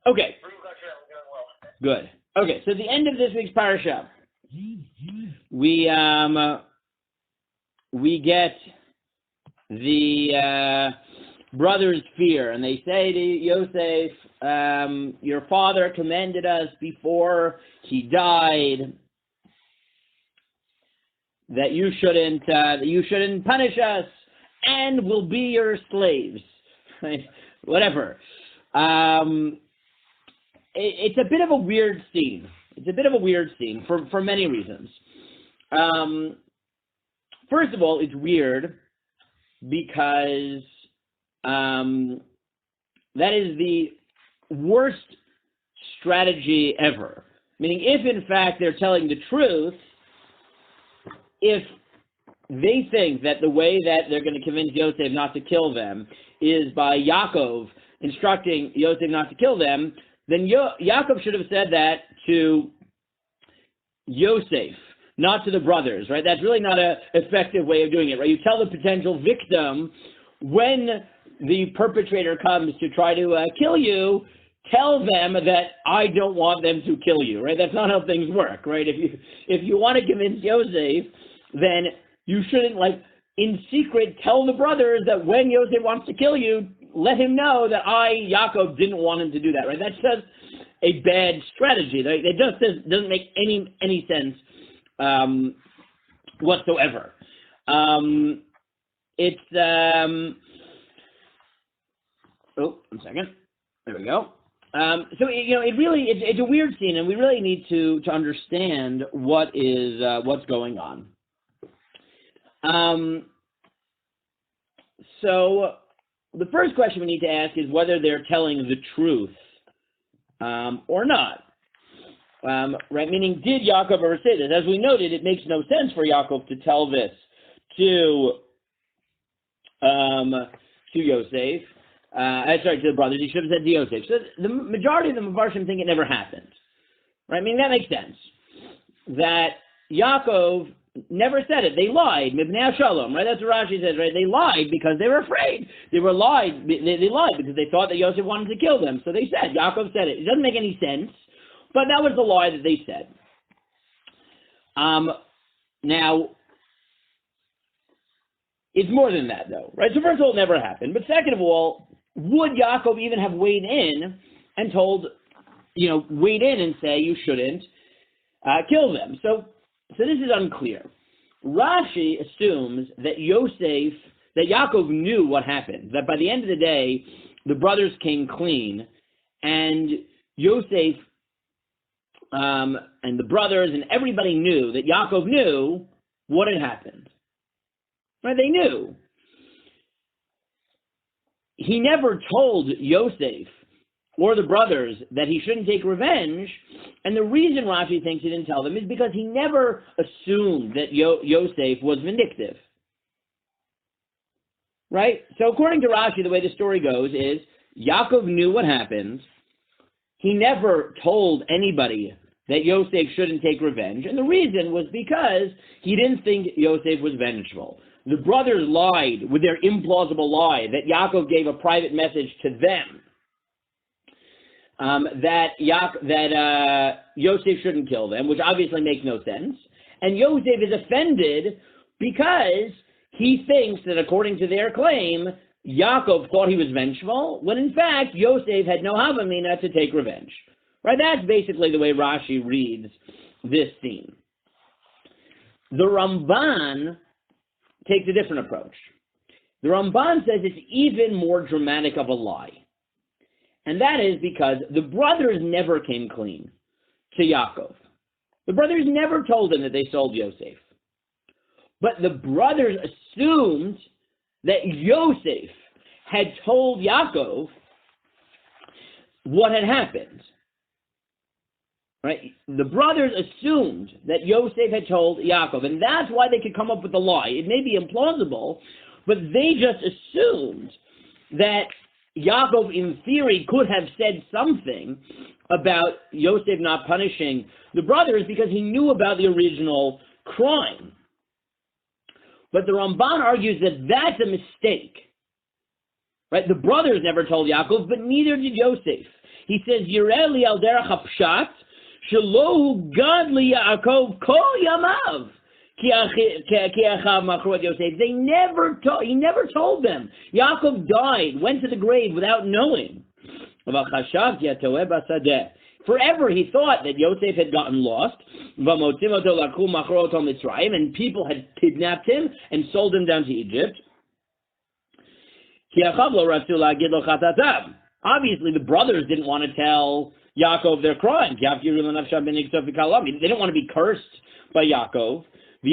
Okay. Good. Okay, so at the end of this week's parasha, we get the brothers' fear, and they say to Yosef, your father commended us before he died that you shouldn't punish us, and we'll be your slaves. Whatever. It's a bit of a weird scene. For many reasons. First of all, it's weird because that is the worst strategy ever. Meaning, if in fact they're telling the truth, if they think that the way that they're going to convince Yosef not to kill them is by Yaakov instructing Yosef not to kill them, then Yaakov should have said that to Yosef, not to the brothers, right? That's really not an effective way of doing it, right? You tell the potential victim when the perpetrator comes to try to kill you, tell them that I don't want them to kill you, right? That's not how things work, right? If you want to convince Yosef, then you shouldn't, like, in secret tell the brothers that when Yosef wants to kill you, let him know that Yaakov, didn't want him to do that, right? That's just a bad strategy. It just doesn't make any sense whatsoever. One second. There we go. So it's a weird scene, and we really need to understand what's going on. So the first question we need to ask is whether they're telling the truth or not. Right? Meaning, did Yaakov ever say this? As we noted, it makes no sense for Yaakov to tell this to Yosef. To the brothers. He should have said to Yosef. So the majority of the Mefarshim think it never happened. Right? I mean, that makes sense. That Yaakov never said it. They lied. Mibnei Shalom, right? That's what Rashi says, right? They lied because they were afraid. They lied because they thought that Yosef wanted to kill them. So they said, Yaakov said it. It doesn't make any sense, but that was the lie that they said. Now, it's more than that, though, right? So first of all, it never happened. But second of all, would Yaakov even have weighed in and weighed in and say you shouldn't kill them? So this is unclear. Rashi assumes that Yaakov knew what happened, that by the end of the day, the brothers came clean, and Yosef and the brothers and everybody knew that Yaakov knew what had happened. Right? They knew. He never told Yosef or the brothers that he shouldn't take revenge, and the reason Rashi thinks he didn't tell them is because he never assumed that Yosef was vindictive. Right? So according to Rashi, the way the story goes is Yaakov knew what happened. He never told anybody that Yosef shouldn't take revenge, and the reason was because he didn't think Yosef was vengeful. The brothers lied with their implausible lie that Yaakov gave a private message to them that Yosef shouldn't kill them, which obviously makes no sense. And Yosef is offended because he thinks that according to their claim, Yaakov thought he was vengeful, when in fact Yosef had no havamina to take revenge. Right? That's basically the way Rashi reads this scene. The Ramban takes a different approach. The Ramban says it's even more dramatic of a lie. And that is because the brothers never came clean to Yaakov. The brothers never told him that they sold Yosef. But the brothers assumed that Yosef had told Yaakov what had happened. Right? The brothers assumed that Yosef had told Yaakov, and that's why they could come up with the lie. It may be implausible, but they just assumed that Yaakov, in theory, could have said something about Yosef not punishing the brothers because he knew about the original crime. But the Ramban argues that that's a mistake. Right? The brothers never told Yaakov, but neither did Yosef. He says, Yireli al derech hapshat, shelo gad li Yaakov kol yamav. He never told. He never told them. Yaakov died, went to the grave without knowing. Forever he thought that Yosef had gotten lost, and people had kidnapped him and sold him down to Egypt. Obviously, the brothers didn't want to tell Yaakov their crime. They didn't want to be cursed by Yaakov. And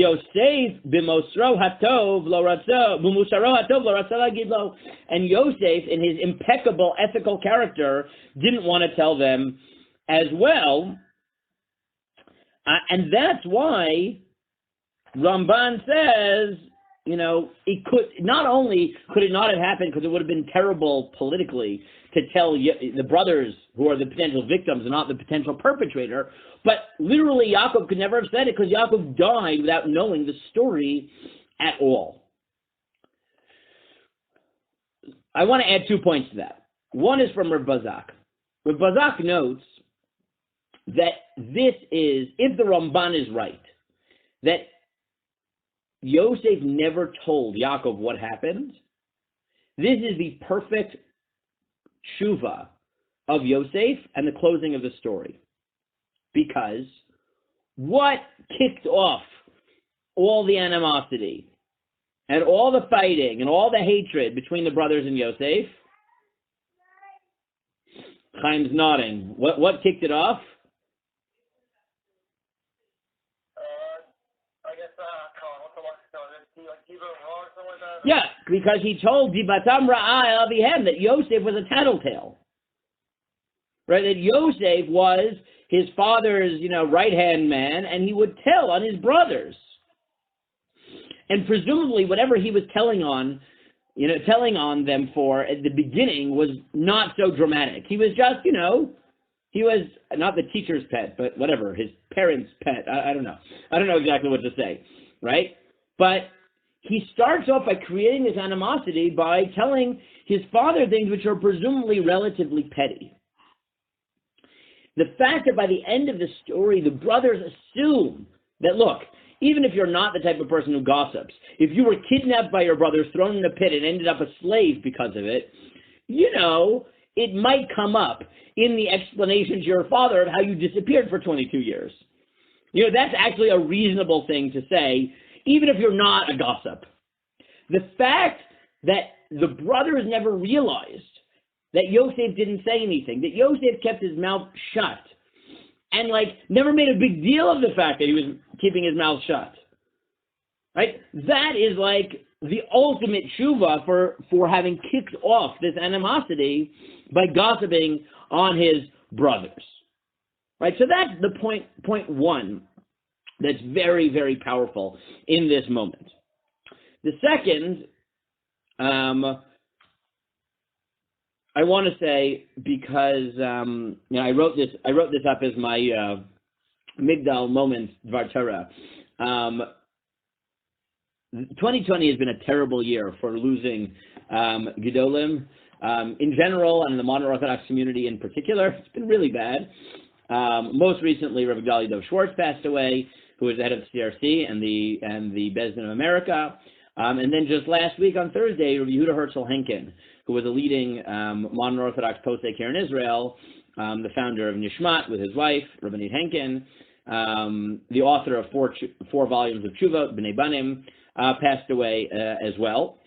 Yosef, in his impeccable ethical character, didn't want to tell them as well. And that's why Ramban says, it could not only could it not have happened because it would have been terrible politically to tell the brothers who are the potential victims and not the potential perpetrator, but literally Yaakov could never have said it because Yaakov died without knowing the story at all. I want to add 2 points to that. One is from Rav Bazak. Rav Bazak notes that this is, if the Ramban is right, that Yosef never told Yaakov what happened, this is the perfect tshuva of Yosef and the closing of the story. Because what kicked off all the animosity and all the fighting and all the hatred between the brothers and Yosef? Chaim's nodding. What kicked it off? Yeah, because he told Dibatam Ra'ah Avihem that Yosef was a tattletale. Right, that Yosef was his father's, right-hand man, and he would tell on his brothers. And presumably whatever he was telling on them for at the beginning was not so dramatic. He was just, he was not the teacher's pet, but whatever, his parents' pet. I don't know. I don't know exactly what to say, right? But he starts off by creating this animosity by telling his father things which are presumably relatively petty. The fact that by the end of the story, the brothers assume that, look, even if you're not the type of person who gossips, if you were kidnapped by your brothers, thrown in a pit, and ended up a slave because of it, it might come up in the explanation to your father of how you disappeared for 22 years. That's actually a reasonable thing to say, even if you're not a gossip. The fact that the brothers never realized that Yosef didn't say anything, that Yosef kept his mouth shut, and never made a big deal of the fact that he was keeping his mouth shut. Right? That is the ultimate tshuva for having kicked off this animosity by gossiping on his brothers. Right? So that's the point one that's very, very powerful in this moment. The second, I want to say, because I wrote this up as my Migdal Moments Dvar Torah. 2020 has been a terrible year for losing Gedolim in general, and in the modern Orthodox community in particular. It's been really bad. Most recently, Rabbi Gali Dov Schwartz passed away, who was the head of the CRC and the Beis Din of America. And then just last week on Thursday, Rabbi Yehuda Herzl Henkin, who was a leading modern Orthodox posek here in Israel, the founder of Nishmat with his wife, Rabbanit Henkin, the author of four volumes of Tshuva, B'nai Banim, passed away as well.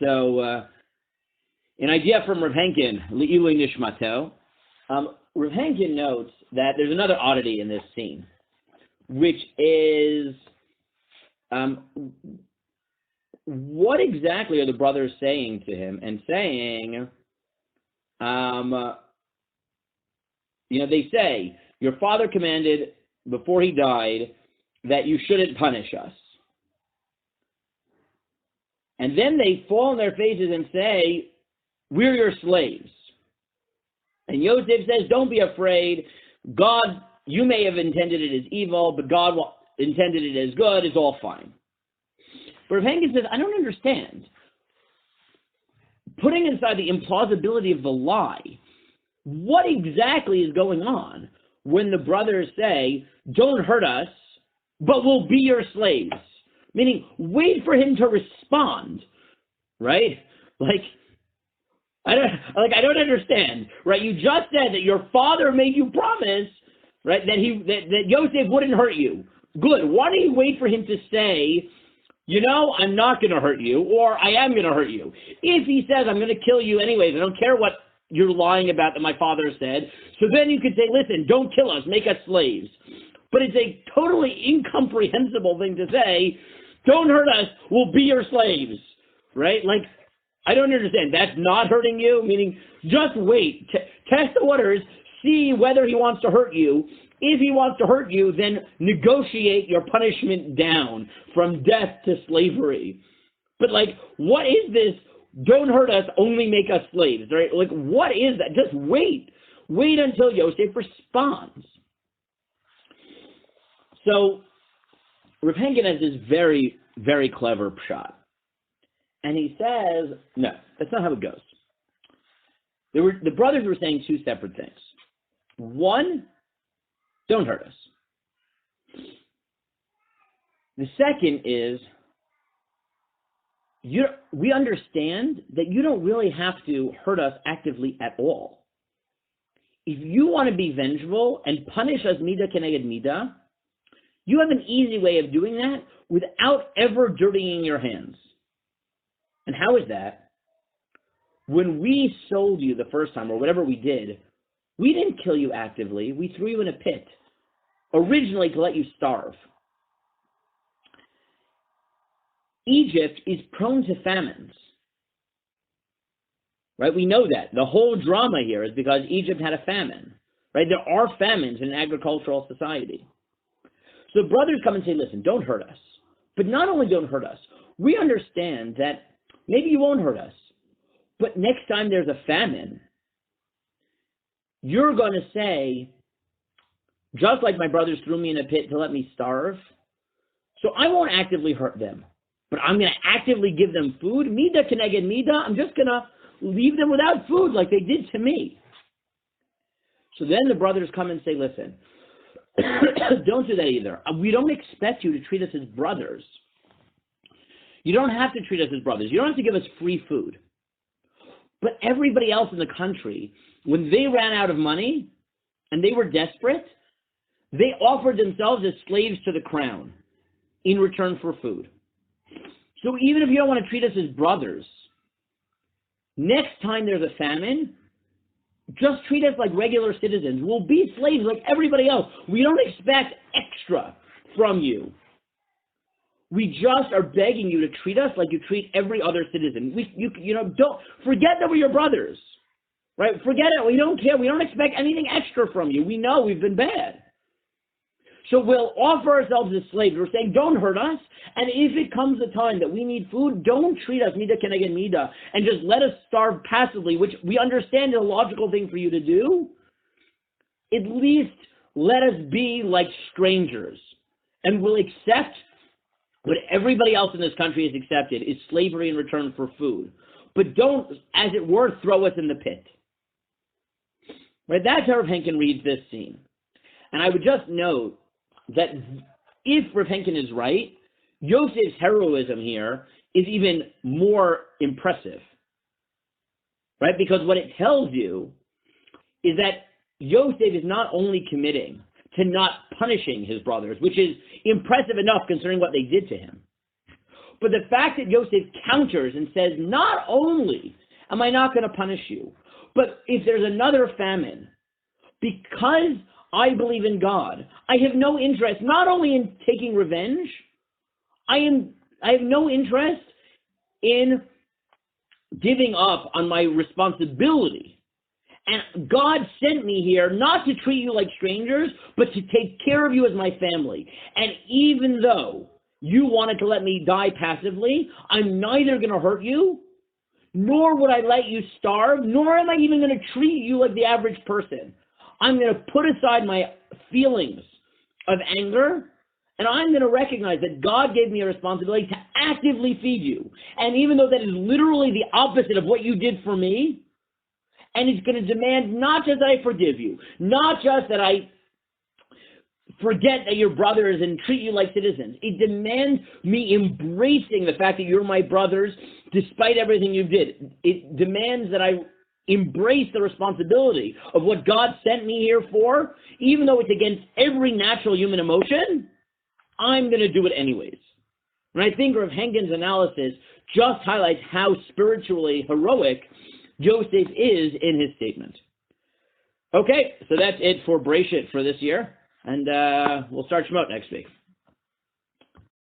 So an idea from Rav Henkin, Li'ilui Nishmato. Rav Henkin notes that there's another oddity in this scene, which is what exactly are the brothers saying to him and saying, they say, your father commanded before he died that you shouldn't punish us. And then they fall on their faces and say, we're your slaves. And Yosef says, don't be afraid. God, you may have intended it as evil, but God intended it as good. It's all fine. But Rav Henkin says, I don't understand. putting aside the implausibility of the lie, what exactly is going on when the brothers say, don't hurt us, but we'll be your slaves? Meaning, wait for him to respond, right? I don't understand, right? You just said that your father made you promise, right, that Yosef wouldn't hurt you. Good. Why don't you wait for him to say, I'm not going to hurt you, or I am going to hurt you? If he says, I'm going to kill you anyways, I don't care what you're lying about that my father said, so then you could say, listen, don't kill us, make us slaves. But it's a totally incomprehensible thing to say, don't hurt us, we'll be your slaves, right? I don't understand. That's not hurting you? Meaning, just wait, test the waters, see whether he wants to hurt you. If he wants to hurt you, then negotiate your punishment down from death to slavery. But what is this? Don't hurt us, only make us slaves, right? What is that? Just wait. Wait until Yosef responds. So, Rav Henkin has this very, very clever pshat. And he says, no, that's not how it goes. The brothers were saying two separate things. One, don't hurt us. The second is, we understand that you don't really have to hurt us actively at all. If you want to be vengeful and punish us midah keneged midah, you have an easy way of doing that without ever dirtying your hands. And how is that? When we sold you the first time, or whatever we did, we didn't kill you actively. We threw you in a pit, originally to let you starve. Egypt is prone to famines. Right? We know that. The whole drama here is because Egypt had a famine. Right? There are famines in an agricultural society. So brothers come and say, listen, don't hurt us. But not only don't hurt us, we understand that maybe you won't hurt us, but next time there's a famine, you're going to say, just like my brothers threw me in a pit to let me starve, so I won't actively hurt them, but I'm going to actively give them food. Midah keneged midah, I'm just going to leave them without food like they did to me. So then the brothers come and say, listen, don't do that either. We don't expect you to treat us as brothers. You don't have to treat us as brothers. You don't have to give us free food. But everybody else in the country, when they ran out of money and they were desperate, they offered themselves as slaves to the crown in return for food. So even if you don't want to treat us as brothers, next time there's a famine, just treat us like regular citizens. We'll be slaves like everybody else. We don't expect extra from you. We just are begging you to treat us like you treat every other citizen. Don't forget that we're your brothers, right? Forget it. We don't care. We don't expect anything extra from you. We know we've been bad. So we'll offer ourselves as slaves. We're saying, don't hurt us. And if it comes a time that we need food, don't treat us midah keneged midah and just let us starve passively, which we understand is a logical thing for you to do. At least let us be like strangers, and we'll accept what everybody else in this country has accepted is slavery in return for food. But don't, as it were, throw us in the pit. Right? That's how Rav Henkin reads this scene. And I would just note that if Rav Henkin is right, Yosef's heroism here is even more impressive. Right? Because what it tells you is that Yosef is not only committing to not punishing his brothers, which is impressive enough considering what they did to him. But the fact that Yosef counters and says, not only am I not going to punish you, but if there's another famine, because I believe in God, I have no interest not only in taking revenge, I have no interest in giving up on my responsibility. And God sent me here not to treat you like strangers, but to take care of you as my family. And even though you wanted to let me die passively, I'm neither going to hurt you, nor would I let you starve, nor am I even going to treat you like the average person. I'm going to put aside my feelings of anger, And I'm going to recognize that God gave me a responsibility to actively feed you. And even though that is literally the opposite of what you did for me, and it's going to demand not just that I forgive you, not just that I forget that you're brothers and treat you like citizens. It demands me embracing the fact that you're my brothers despite everything you did. It demands that I embrace the responsibility of what God sent me here for, even though it's against every natural human emotion. I'm going to do it anyways. And I think Rav Hengen's analysis just highlights how spiritually heroic Yosef is in his statement. Okay, so that's it for Breshit for this year. And we'll start Shemot next week.